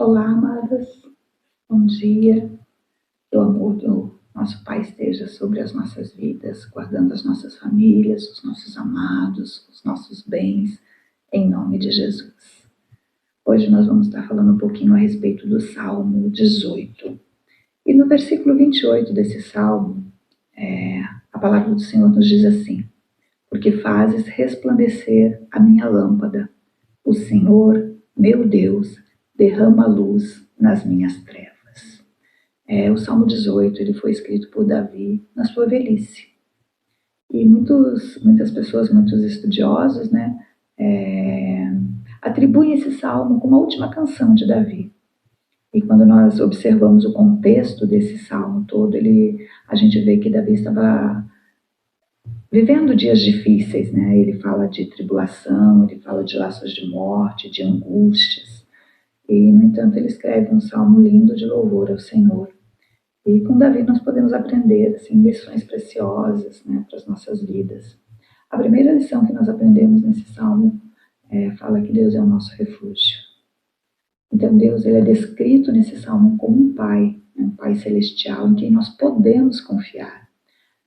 Olá, amadas. Bom dia. Que o amor do nosso Pai esteja sobre as nossas vidas, guardando as nossas famílias, os nossos amados, os nossos bens, em nome de Jesus. Hoje nós vamos estar falando um pouquinho a respeito do Salmo 18. E no versículo 28 desse Salmo, a palavra do Senhor nos diz assim: porque fazes resplandecer a minha lâmpada. O Senhor, meu Deus, derrama luz nas minhas trevas. O Salmo 18 ele foi escrito por Davi na sua velhice. E muitas pessoas, muitos estudiosos, atribuem esse salmo como a última canção de Davi. E quando nós observamos o contexto desse salmo todo, a gente vê que Davi estava vivendo dias difíceis, né? Ele fala de tribulação, ele fala de laços de morte, de angústias. E, no entanto, ele escreve um salmo lindo de louvor ao Senhor. E com Davi nós podemos aprender assim, lições preciosas, né, para as nossas vidas. A primeira lição que nós aprendemos nesse salmo fala que Deus é o nosso refúgio. Então Deus ele é descrito nesse salmo como um pai, né, um pai celestial em quem nós podemos confiar.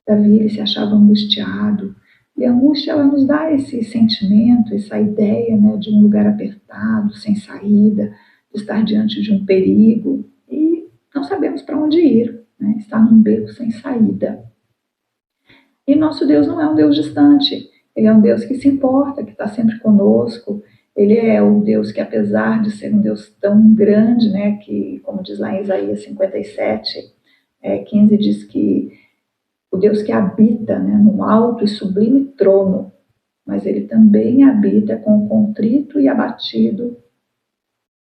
Davi ele se achava angustiado, e a angústia ela nos dá esse sentimento, essa ideia, né, de um lugar apertado, sem saída, de estar diante de um perigo, e não sabemos para onde ir, né, estar num beco sem saída. E nosso Deus não é um Deus distante, ele é um Deus que se importa, que está sempre conosco. Ele é o Deus que, apesar de ser um Deus tão grande, né, que, como diz lá em Isaías 57, 15, diz que o Deus que habita, né, num alto e sublime trono, mas ele também habita com o contrito e abatido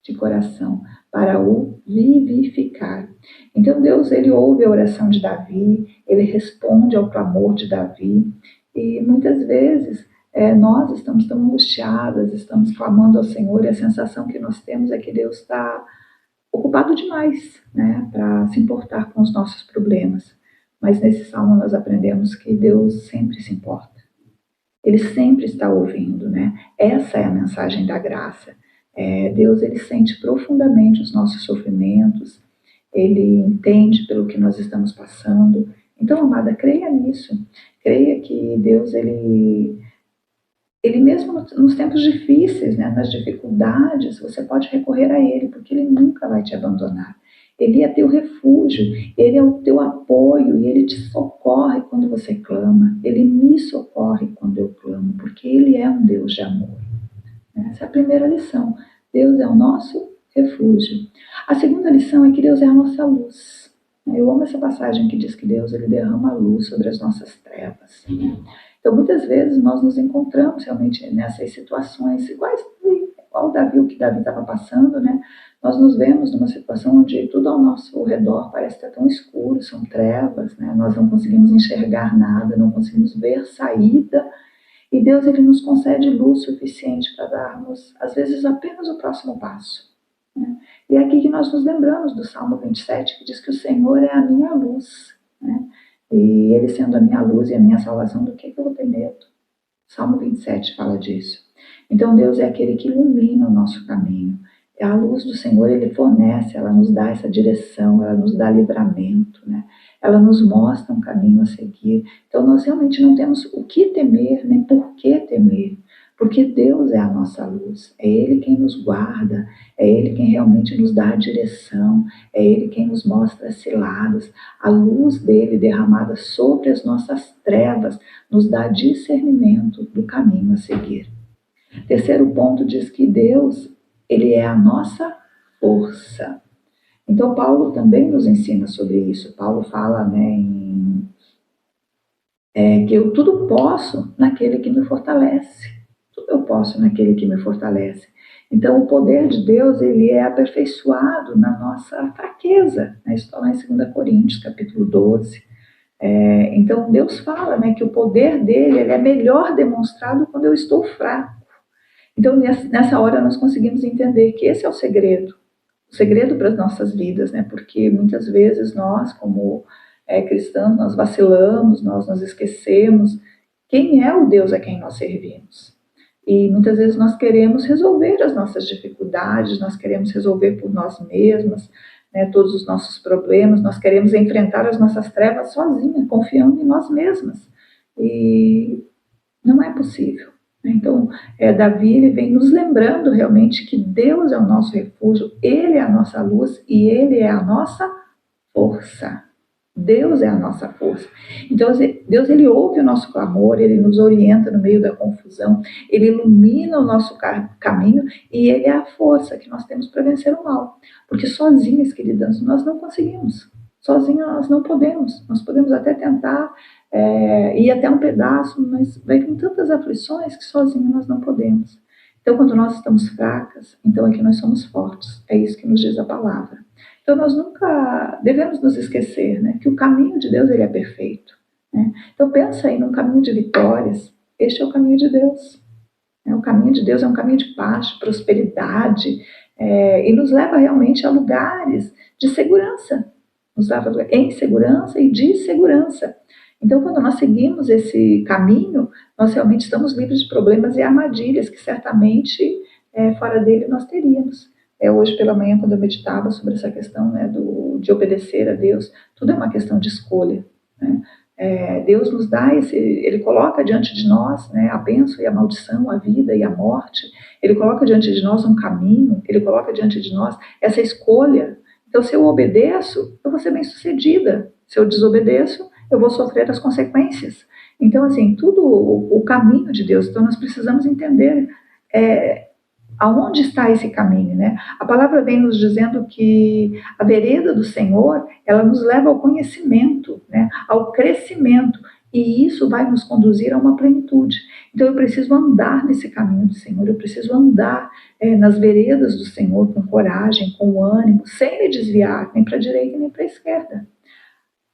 de coração, para o vivificar. Então Deus ele ouve a oração de Davi, ele responde ao clamor de Davi, e muitas vezes nós estamos tão angustiadas, estamos clamando ao Senhor, e a sensação que nós temos é que Deus está ocupado demais, né, para se importar com os nossos problemas. Mas nesse salmo nós aprendemos que Deus sempre se importa. Ele sempre está ouvindo, né? Essa é a mensagem da graça. Deus ele sente profundamente os nossos sofrimentos, ele entende pelo que nós estamos passando. Então, amada, creia nisso. Creia que Deus, ele mesmo nos tempos difíceis, né, nas dificuldades, você pode recorrer a Ele, porque Ele nunca vai te abandonar. Ele é teu refúgio, Ele é o teu apoio e Ele te socorre quando você clama. Ele me socorre quando eu clamo, porque Ele é um Deus de amor. Essa é a primeira lição. Deus é o nosso refúgio. A segunda lição é que Deus é a nossa luz. Eu amo essa passagem que diz que Deus ele derrama a luz sobre as nossas trevas. Então, muitas vezes nós nos encontramos realmente nessas situações igual o que Davi estava passando, né? Nós nos vemos numa situação onde tudo ao nosso redor parece estar tão escuro, são trevas, né? Nós não conseguimos enxergar nada, não conseguimos ver saída, e Deus ele nos concede luz suficiente para darmos, às vezes, apenas o próximo passo. Né? E é aqui que nós nos lembramos do Salmo 27, que diz que o Senhor é a minha luz, né? E Ele sendo a minha luz e a minha salvação, do que eu vou ter medo? Salmo 27 fala disso. Então Deus é aquele que ilumina o nosso caminho. A luz do Senhor Ele fornece, ela nos dá essa direção, ela nos dá livramento, né? Ela nos mostra um caminho a seguir. Então nós realmente não temos o que temer, nem por que temer, porque Deus é a nossa luz, é Ele quem nos guarda, é Ele quem realmente nos dá a direção, é Ele quem nos mostra as ciladas. A luz dele derramada sobre as nossas trevas nos dá discernimento do caminho a seguir. Terceiro ponto diz que Deus, ele é a nossa força. Então Paulo também nos ensina sobre isso. Paulo fala, né, que eu tudo posso naquele que me fortalece. Tudo eu posso naquele que me fortalece. Então o poder de Deus ele é aperfeiçoado na nossa fraqueza. Né? Isso está lá em 2 Coríntios, capítulo 12. Então Deus fala, né, que o poder dele ele é melhor demonstrado quando eu estou fraco. Então nessa hora nós conseguimos entender que esse é o segredo para as nossas vidas, né? Porque muitas vezes nós, como cristãos, nós vacilamos, nós nos esquecemos quem é o Deus a quem nós servimos. E muitas vezes nós queremos resolver as nossas dificuldades, nós queremos resolver por nós mesmas, né, todos os nossos problemas, nós queremos enfrentar as nossas trevas sozinhas, confiando em nós mesmas. E não é possível. Então, Davi ele vem nos lembrando realmente que Deus é o nosso refúgio, Ele é a nossa luz e Ele é a nossa força. Deus é a nossa força. Então, Deus ele ouve o nosso clamor, Ele nos orienta no meio da confusão, Ele ilumina o nosso caminho e Ele é a força que nós temos para vencer o mal. Porque sozinhas, queridas, nós não conseguimos. Sozinhas nós não podemos. Nós podemos até tentar ir até um pedaço, mas vai com tantas aflições que sozinhos nós não podemos. Então, quando nós estamos fracas, então é que nós somos fortes. É isso que nos diz a palavra. Então, nós nunca devemos nos esquecer, né, que o caminho de Deus ele é perfeito. Né? Então, pensa aí num caminho de vitórias. Este é o caminho de Deus. O caminho de Deus é um caminho de paz, de prosperidade, e nos leva realmente a lugares de segurança. Nos leva em segurança e de segurança. Então, quando nós seguimos esse caminho, nós realmente estamos livres de problemas e armadilhas que certamente fora dele nós teríamos. Hoje pela manhã, quando eu meditava sobre essa questão, né, de obedecer a Deus, tudo é uma questão de escolha. Né? Deus nos dá Ele coloca diante de nós, né, a bênção e a maldição, a vida e a morte. Ele coloca diante de nós um caminho, Ele coloca diante de nós essa escolha. Então, se eu obedeço, eu vou ser bem-sucedida. Se eu desobedeço, eu vou sofrer as consequências. Então, assim, tudo o caminho de Deus. Então, nós precisamos entender aonde está esse caminho, né? A palavra vem nos dizendo que a vereda do Senhor, ela nos leva ao conhecimento, né? Ao crescimento, e isso vai nos conduzir a uma plenitude. Então, eu preciso andar nesse caminho do Senhor, eu preciso andar nas veredas do Senhor com coragem, com ânimo, sem me desviar, nem para a direita nem para a esquerda.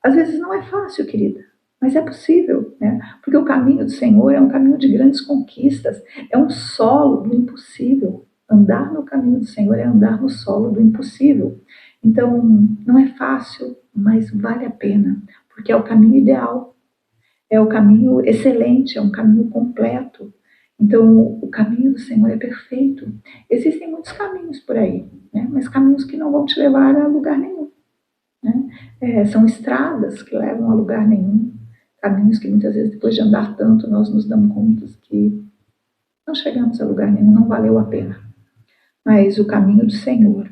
Às vezes não é fácil, querida, mas é possível, né? Porque o caminho do Senhor é um caminho de grandes conquistas, é um solo do impossível. Andar no caminho do Senhor é andar no solo do impossível. Então, não é fácil, mas vale a pena, porque é o caminho ideal, é o caminho excelente, é um caminho completo. Então, o caminho do Senhor é perfeito. Existem muitos caminhos por aí, né? Mas caminhos que não vão te levar a lugar nenhum. Né? São estradas que levam a lugar nenhum, caminhos que muitas vezes depois de andar tanto nós nos damos conta que não chegamos a lugar nenhum, não valeu a pena. Mas o caminho do Senhor,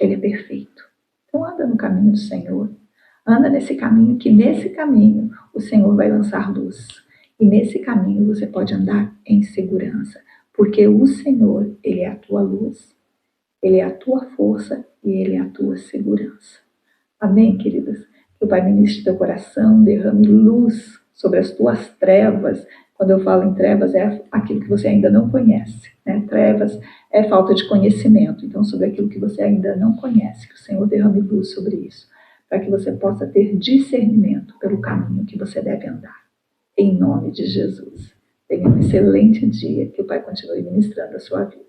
ele é perfeito. Então anda no caminho do Senhor, anda nesse caminho, que nesse caminho o Senhor vai lançar luz. E nesse caminho você pode andar em segurança, porque o Senhor, ele é a tua luz, ele é a tua força e ele é a tua segurança. Amém, queridas? Que o Pai ministre teu coração, derrame luz sobre as tuas trevas. Quando eu falo em trevas, é aquilo que você ainda não conhece. Né? Trevas é falta de conhecimento. Então, sobre aquilo que você ainda não conhece, que o Senhor derrame luz sobre isso, para que você possa ter discernimento pelo caminho que você deve andar. Em nome de Jesus. Tenha um excelente dia, que o Pai continue ministrando a sua vida.